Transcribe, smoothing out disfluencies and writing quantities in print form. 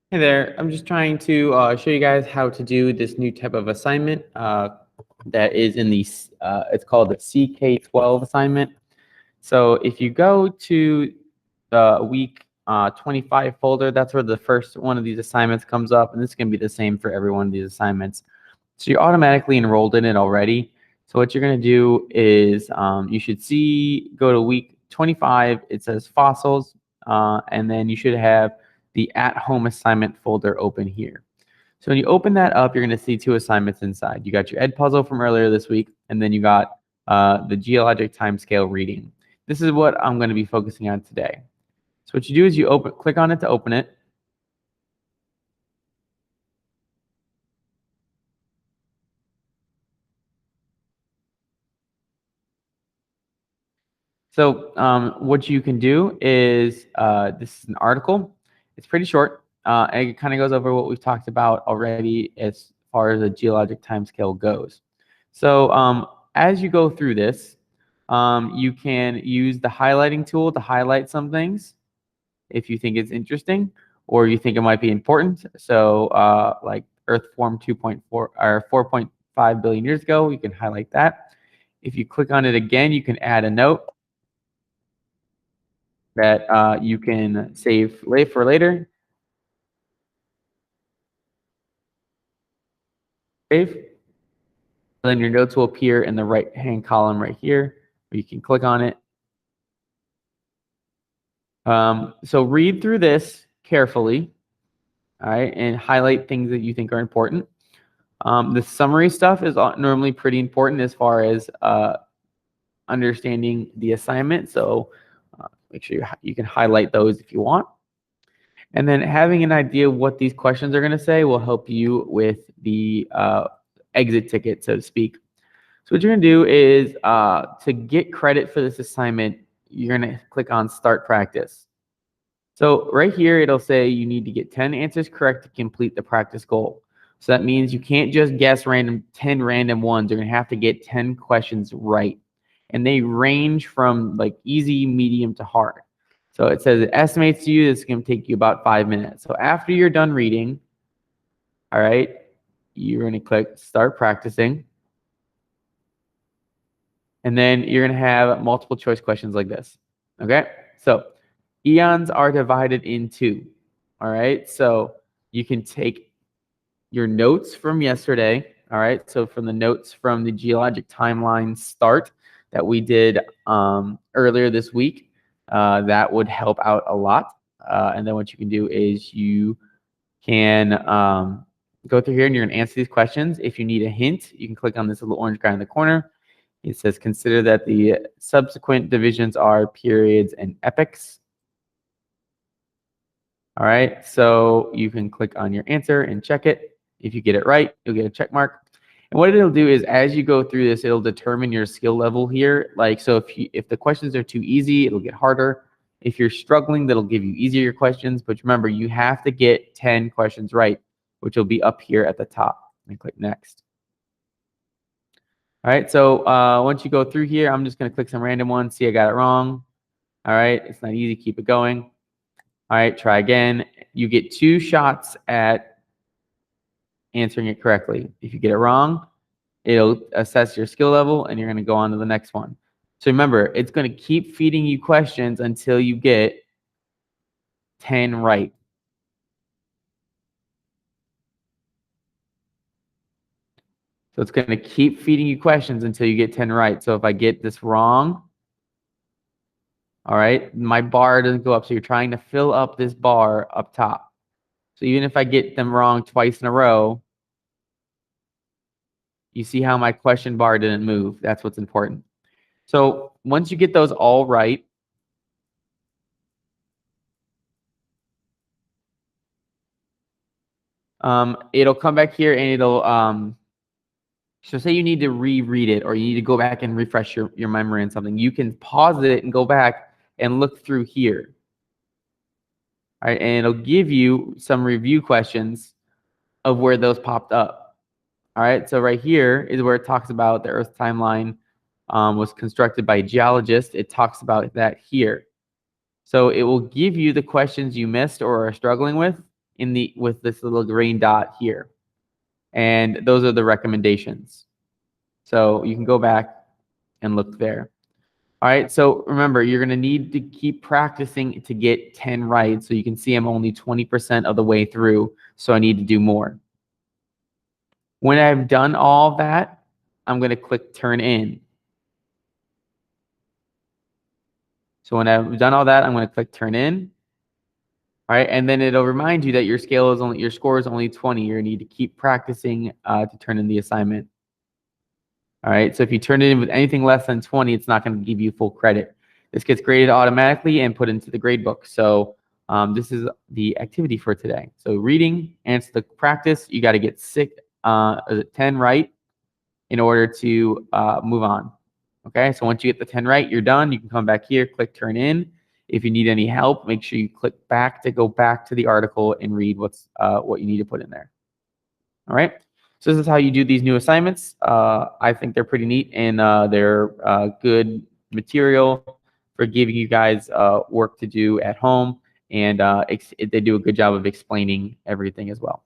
Hey there, I'm just trying to show you guys how to do this new type of assignment that is in the, it's called the CK12 assignment. So if you go to the week 25 folder, that's where the first one of these assignments comes up, and this is going to be the same for every one of these assignments. So you're automatically enrolled in it already. So what you're going to do is you should go to week 25, it says fossils, and then you should have the at-home assignment folder open here. So when you open that up, you're going to see two assignments inside. You got your Ed puzzle from earlier this week, and then you got the geologic timescale reading. This is what I'm going to be focusing on today. So what you do is you click on it to open it. So what you can do is, this is an article. It's pretty short. And it kind of goes over what we've talked about already as far as the geologic timescale goes. So as you go through this, you can use the highlighting tool to highlight some things if you think it's interesting or you think it might be important. So like Earth formed 2.4 or 4.5 billion years ago, you can highlight that. If you click on it again, you can add a note that you can save for later. Save. Then your notes will appear in the right-hand column right here, where you can click on it. So read through this carefully, all right, and highlight things that you think are important. The summary stuff is normally pretty important as far as understanding the assignment. So make sure you can highlight those if you want. And then having an idea of what these questions are going to say will help you with the exit ticket, so to speak. So what you're going to do is to get credit for this assignment, you're going to click on Start Practice. So right here, it'll say you need to get 10 answers correct to complete the practice goal. So that means you can't just guess 10 random ones. You're going to have to get 10 questions right. And they range from like easy, medium to hard. So it says it estimates to you it's going to take you about 5 minutes. So after you're done reading, all right, you're going to click Start Practicing. And then you're going to have multiple choice questions like this. Okay, so eons are divided into, all right, so you can take your notes from yesterday, all right, so from the notes from the geologic timeline start that we did earlier this week, that would help out a lot. And then what you can do is you can go through here and you're going to answer these questions. If you need a hint, you can click on this little orange guy in the corner. It says, consider that the subsequent divisions are periods and epochs. All right, so you can click on your answer and check it. If you get it right, you'll get a check mark. And what it'll do is as you go through this, it'll determine your skill level here. Like, so if the questions are too easy, it'll get harder. If you're struggling, that'll give you easier questions. But remember, you have to get 10 questions right, which will be up here at the top. And click Next. All right, so once you go through here, I'm just going to click some random ones. See, I got it wrong. All right, it's not easy. Keep it going. All right, try again. You get 2 shots at answering it correctly. If you get it wrong, it'll assess your skill level, and you're going to go on to the next one. So remember, it's going to keep feeding you questions until you get 10 right. So it's going to keep feeding you questions until you get 10 right. So if I get this wrong, all right, my bar doesn't go up. So you're trying to fill up this bar up top. So even if I get them wrong twice in a row, you see how my question bar didn't move. That's what's important. So once you get those all right, it'll come back here and it'll so say you need to reread it or you need to go back and refresh your memory on something. You can pause it and go back and look through here. All right, and it'll give you some review questions of where those popped up. All right, so right here is where it talks about the Earth timeline was constructed by geologists. It talks about that here. So it will give you the questions you missed or are struggling with with this little green dot here. And those are the recommendations. So you can go back and look there. All right, so remember, you're going to need to keep practicing to get 10 right. So you can see I'm only 20% of the way through, so I need to do more. When I've done all that, I'm going to click Turn In. So when I've done all that, I'm going to click Turn In. All right, and then it'll remind you that your score is only 20. You need to keep practicing to turn in the assignment. All right, so if you turn it in with anything less than 20, it's not going to give you full credit. This gets graded automatically and put into the grade book. So this is the activity for today. So reading, answer the practice. You got to get 10 right in order to move on. Okay, so once you get the 10 right, you're done. You can come back here, click Turn In. If you need any help, make sure you click back to go back to the article and read what you need to put in there. All right. So this is how you do these new assignments. I think they're pretty neat, and they're good material for giving you guys work to do at home. And they do a good job of explaining everything as well.